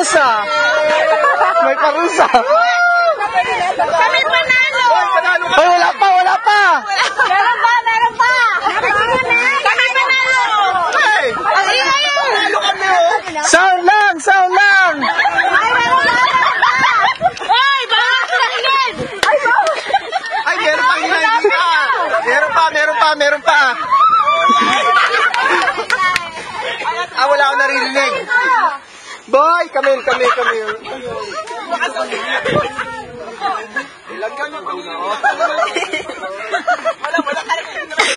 parusa. May parusa. Kami panalo! Ay, wala pa, wala pa. Meron pa, meron pa! Kami panalo! Hey! Ang ingay yun! Sound lang, sound lang. Ay, meron pa, meron pa! Ay, baka yan! Ay, Ay, meron pa, hindi pa. Meron pa, meron pa, meron pa. Ah, wala akong naririnig. Boy, kamil. Ilan ka na?